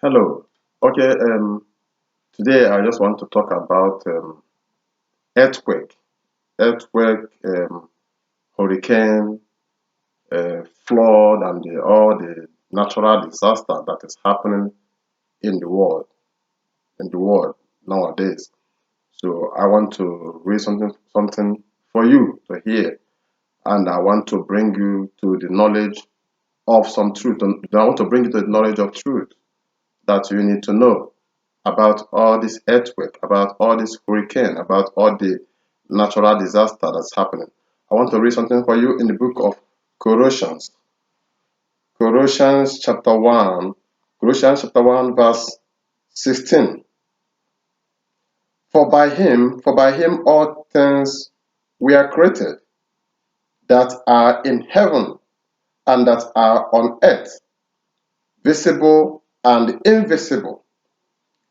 Hello. Okay, today I just want to talk about earthquake, earthquake, hurricane, flood, and all the natural disaster that is happening in the world, in the world nowadays. So I want to read something for you to hear, and I want to bring you to the knowledge of some truth. And I want to bring you to the knowledge of truth that you need to know about all this earthquake, about all this hurricane, about all the natural disaster that's happening. I want to read something for you in the book of Colossians. Colossians chapter 1. Colossians chapter 1 verse 16. For by him all things were created that are in heaven and that are on earth, visible and invisible,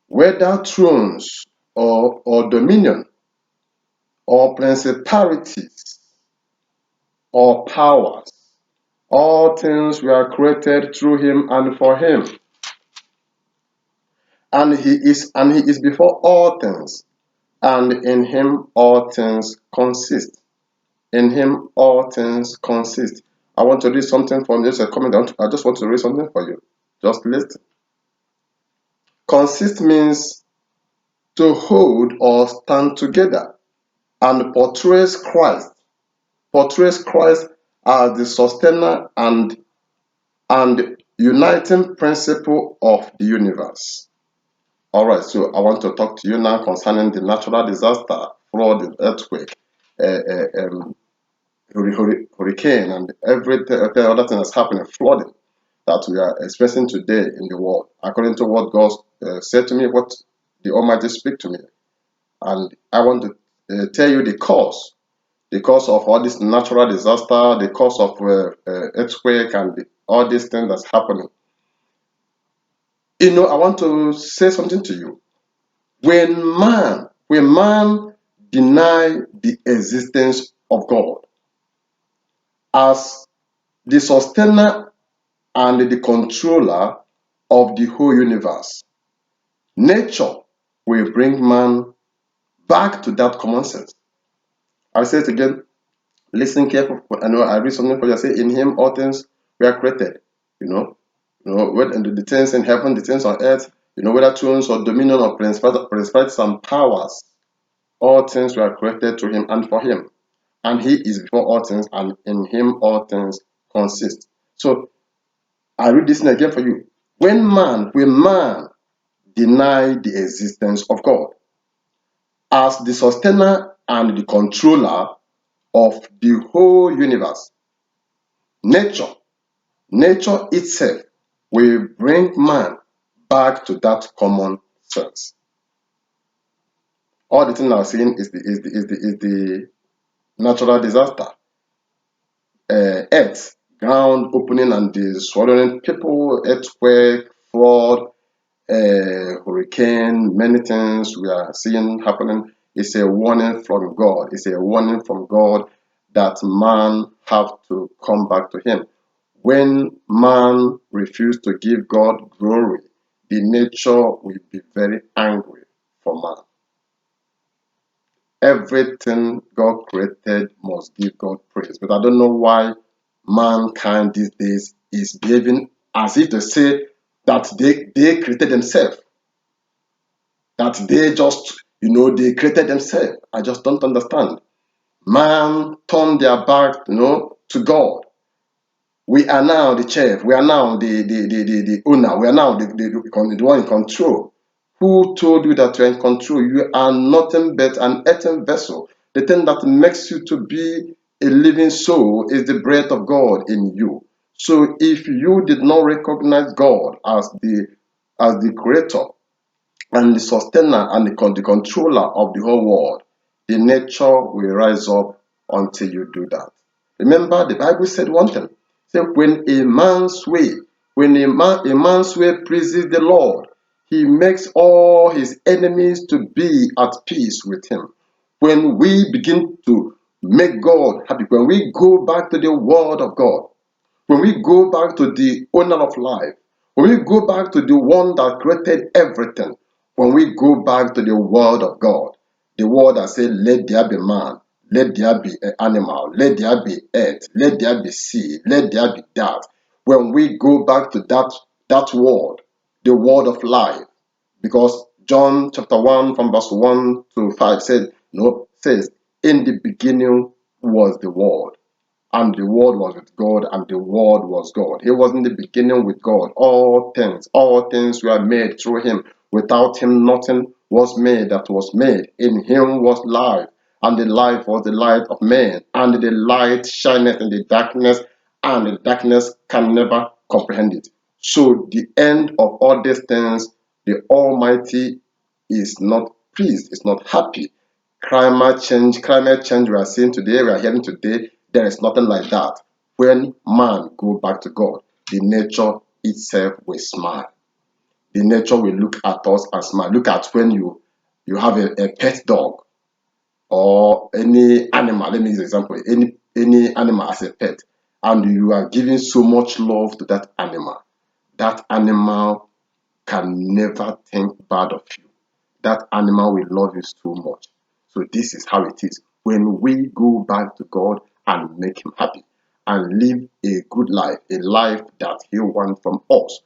whether thrones or dominion, or principalities, or powers. All things were created through him and for him. And he is before all things, and in him all things consist. In him all things consist. I want to read something from just a comment. I just want to read something for you. Just listen. Consist means to hold or stand together, and portrays Christ as the sustainer and uniting principle of the universe. All right, so I want to talk to you now concerning the natural disaster, flood, the earthquake, hurricane, and every other thing that's happening, flooding that we are experiencing today in the world, according to what God said to me, what the Almighty speak to me. And I want to tell you the cause of all this natural disaster, the cause of earthquake, and all these things that's happening. I want to say something to you. When man deny the existence of God as the sustainer and the controller of the whole universe, nature will bring man back to that common sense. I'll say it again. Listen carefully. I know I read something for you. I say, in him all things were created. You know, whether the things in heaven, the things on earth, whether thrones or dominion or principalities and powers, all things were created through him and for him. And he is before all things, and in him all things consist. So I read this again for you. When man deny the existence of God as the sustainer and the controller of the whole universe, nature Nature itself will bring man back to that common sense. All the thing I'm saying is the natural disaster, earth, ground opening and the swallowing people, earthquake, flood, hurricane, many things we are seeing happening. It's a warning from God. It's a warning from God that man have to come back to him. When man refused to give God glory, the nature will be very angry for man. Everything God created must give God praise. But I don't know why mankind these days is behaving as if to say that they created themselves, that they just, they created themselves. I just don't understand. Man turned their back, to God. We are now the chef. We are now the owner. We are now the one in control. Who told you that you're in control? You are nothing but an earthen vessel. The thing that makes you to be a living soul is the breath of God in you. So if you did not recognize God as the creator and the sustainer and the controller of the whole world, the nature will rise up until you do that. Remember, the Bible said one thing. It said, when a man's way pleases the Lord, he makes all his enemies to be at peace with him. When we begin to make God happy, when we go back to the word of God, when we go back to the owner of life, When we go back to the one that created everything, when we go back to the word of God, the word that said, let there be man, let there be an animal, let there be earth, let there be sea, let there be that. When we go back to that word, the word of life, because John chapter 1 from verse 1 to 5 says, in the beginning was the word, and the word was with God, and the word was God. He was in the beginning with God. All things were made through him. Without him, nothing was made that was made. In him was life, and the life was the light of men. And the light shineth in the darkness, and the darkness can never comprehend it. So the end of all these things, the Almighty is not pleased, is not happy. Climate change we are seeing today, we are hearing today, there is nothing like that. When man go back to God, the nature itself will smile. The nature will look at us and smile. Look at when you have a pet dog or any animal. Let me use an example. Any animal as a pet, and you are giving so much love to that animal. That animal can never think bad of you. That animal will love you so much. So this is how it is. When we go back to God and make him happy and live a good life, a life that he wants from us,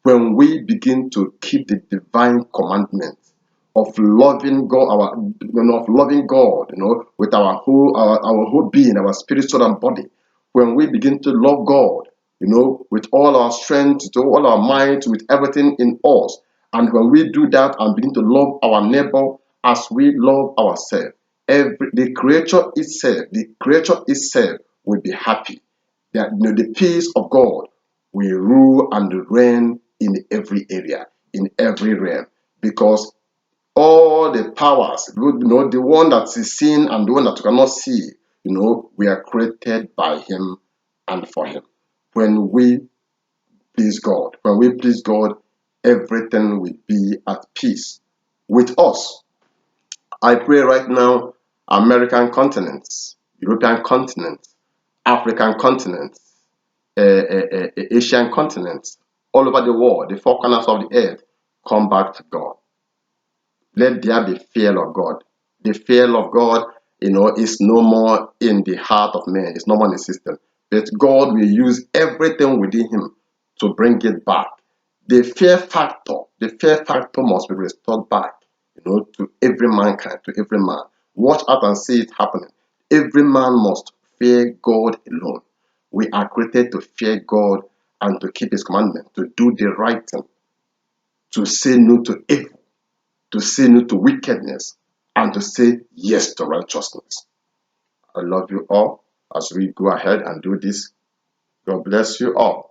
when we begin to keep the divine commandments of loving God, of loving God, with our whole being, our spirit, soul, and body. When we begin to love God, with all our strength, with all our might, with everything in us, and when we do that and begin to love our neighbor as we love ourselves, the creature itself will be happy. That the peace of God will rule and reign in every area, in every realm, because all the powers, the one that is seen and the one that you cannot see, we are created by him and for him. When we please God, everything will be at peace with us. I pray right now, American continents, European continents, African continents, Asian continents, all over the world, the four corners of the earth, come back to God. Let there be fear of God. The fear of God, is no more in the heart of man. It's no more in the system. But God will use everything within him to bring it back. The fear factor must be restored back, to every mankind, to every man. Watch out and see it happening. Every man must fear God alone. We are created to fear God and to keep his commandment, to do the right thing, to say no to evil, to say no to wickedness, and to say yes to righteousness. I love you all as we go ahead and do this. God bless you all.